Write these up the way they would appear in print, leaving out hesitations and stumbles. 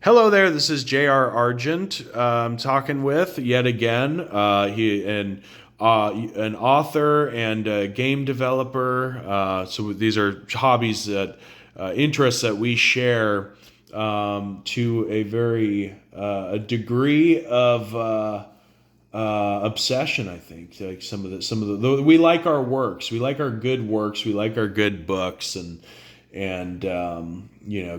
Hello there. This is J.R. Argent. I'm talking with yet again. An author and a game developer. So these are hobbies that interests that we share to a very a degree of obsession. I think like some of the we like our works. We like our good works. We like our good books and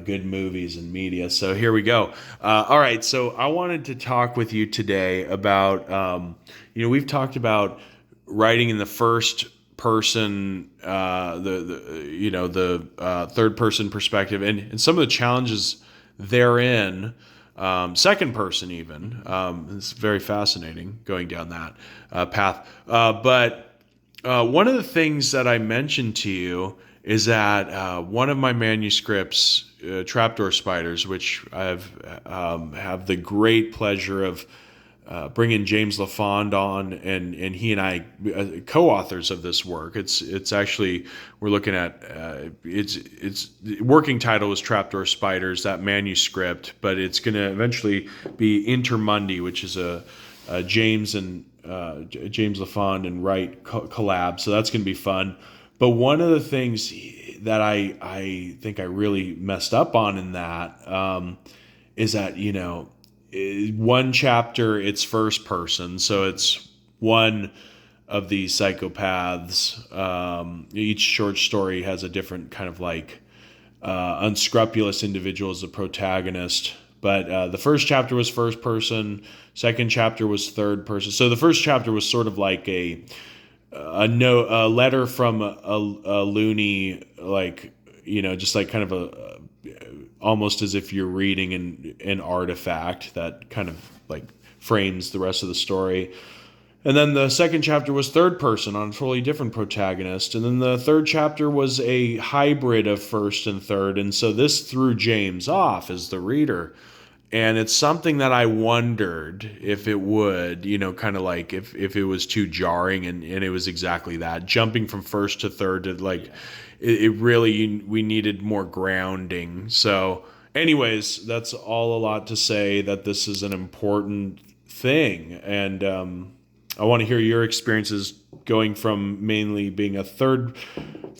good movies and media. So here we go. All right. So I wanted to talk with you today about we've talked about writing in the first person, the third person perspective, and some of the challenges therein. Second person even. It's very fascinating going down that path. But one of the things that I mentioned to you is that one of my manuscripts, Trapdoor Spiders, which I've have the great pleasure of bringing James LaFond on, and he and I co-authors of this work. It's actually we're looking at its working title is Trapdoor Spiders, that manuscript, but it's going to eventually be InterMunde, which is a James LaFond and Wright collab. So that's going to be fun. But one of the things that I think I really messed up on in that is that, one chapter, it's first person. So it's one of these psychopaths. Each short story has a different kind of like unscrupulous individual as the protagonist. But the first chapter was first person. Second chapter was third person. So the first chapter was sort of like a letter from a loony, like, just like kind of almost as if you're reading an artifact that kind of like frames the rest of the story. And then the second chapter was third person on a totally different protagonist. And then the third chapter was a hybrid of first and third. And so this threw James off as the reader. And it's something that I wondered if it would, kind of like if it was too jarring, and it was exactly that. Jumping from first to third to like, it really, we needed more grounding. So anyways, that's all a lot to say that this is an important thing. And I want to hear your experiences going from mainly being a third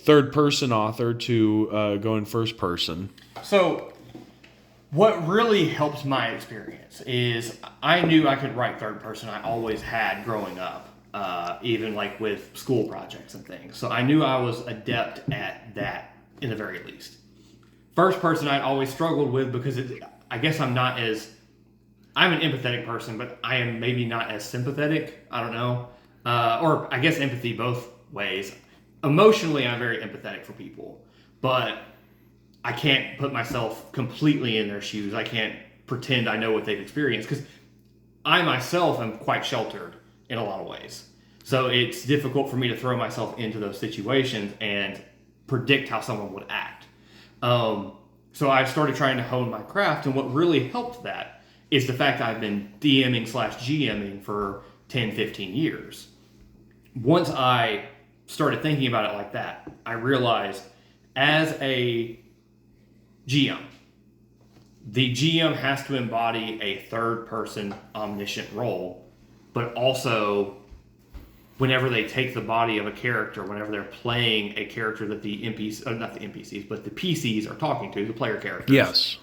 person author to going first person. So what really helped my experience is I knew I could write third person. I always had growing up, even like with school projects and things. So I knew I was adept at that in the very least. First person I'd always struggled with because I guess I'm an empathetic person, but I am maybe not as sympathetic. I don't know. Or I guess empathy both ways. Emotionally, I'm very empathetic for people, but I can't put myself completely in their shoes. I can't pretend I know what they've experienced because I myself am quite sheltered in a lot of ways. So it's difficult for me to throw myself into those situations and predict how someone would act. So I started trying to hone my craft, and what really helped that is the fact that I've been DMing/GMing for 10, 15 years. Once I started thinking about it like that, I realized as a GM, the GM has to embody a third-person omniscient role, but also whenever they take the body of a character, whenever they're playing a character that the NPCs, not the NPCs, but the PCs are talking to, the player characters. Yes.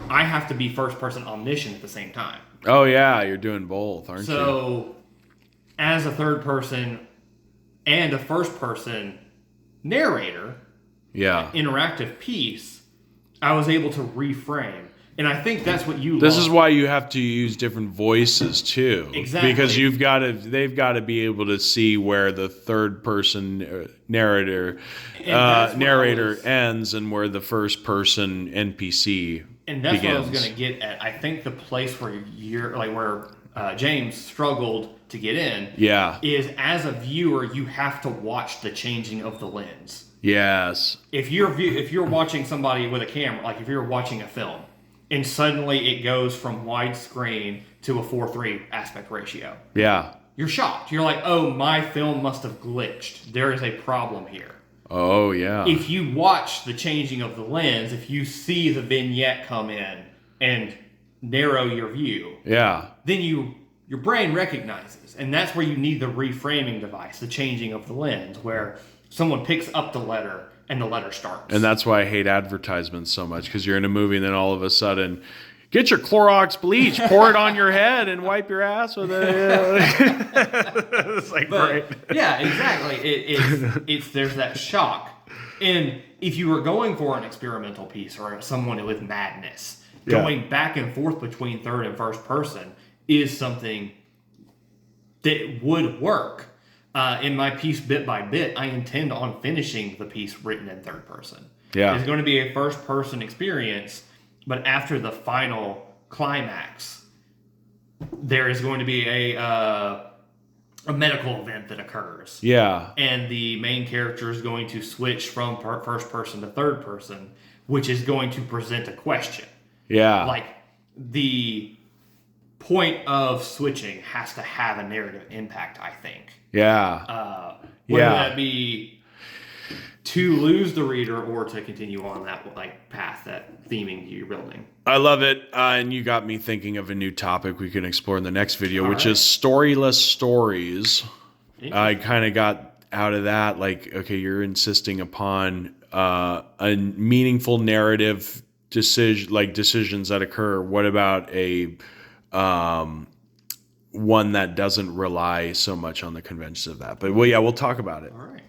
I have to be first-person omniscient at the same time. Oh, yeah, you're doing both, aren't you? So, as a third person and a first-person narrator, interactive piece, I was able to reframe. And I think that's what you This is why you have to use different voices too. Exactly. Because they've got to be able to see where the third person narrator ends and where the first person NPC and that's begins. What I was going to get at. I think the place where James struggled to get in is as a viewer, you have to watch the changing of the lens. Yes. If you're watching somebody with a camera, like if you're watching a film, and suddenly it goes from widescreen to a 4:3 aspect ratio. Yeah. You're shocked. You're like, oh, my film must have glitched. There is a problem here. Oh, yeah. If you watch the changing of the lens, if you see the vignette come in and narrow your view, Yeah. then your brain recognizes. And that's where you need the reframing device, the changing of the lens, where someone picks up the letter and the letter starts. And that's why I hate advertisements so much, because you're in a movie and then all of a sudden, get your Clorox bleach, pour it on your head, and wipe your ass with it. It's like, great. Yeah, exactly. It's there's that shock. And if you were going for an experimental piece or someone with madness, going back and forth between third and first person is something that would work. In my piece, Bit by Bit, I intend on finishing the piece written in third person. Yeah. It's going to be a first person experience, but after the final climax, there is going to be a medical event that occurs. Yeah. And the main character is going to switch from first person to third person, which is going to present a question. Yeah. Like, the point of switching has to have a narrative impact, I think. Yeah. Whether that be to lose the reader or to continue on that like path, that theming you're building. I love it. And you got me thinking of a new topic we can explore in the next video, which is storyless stories. I kind of got out of that. Like, okay, you're insisting upon a meaningful narrative decisions that occur. What about a one that doesn't rely so much on the conventions of that? But we'll talk about it. All right.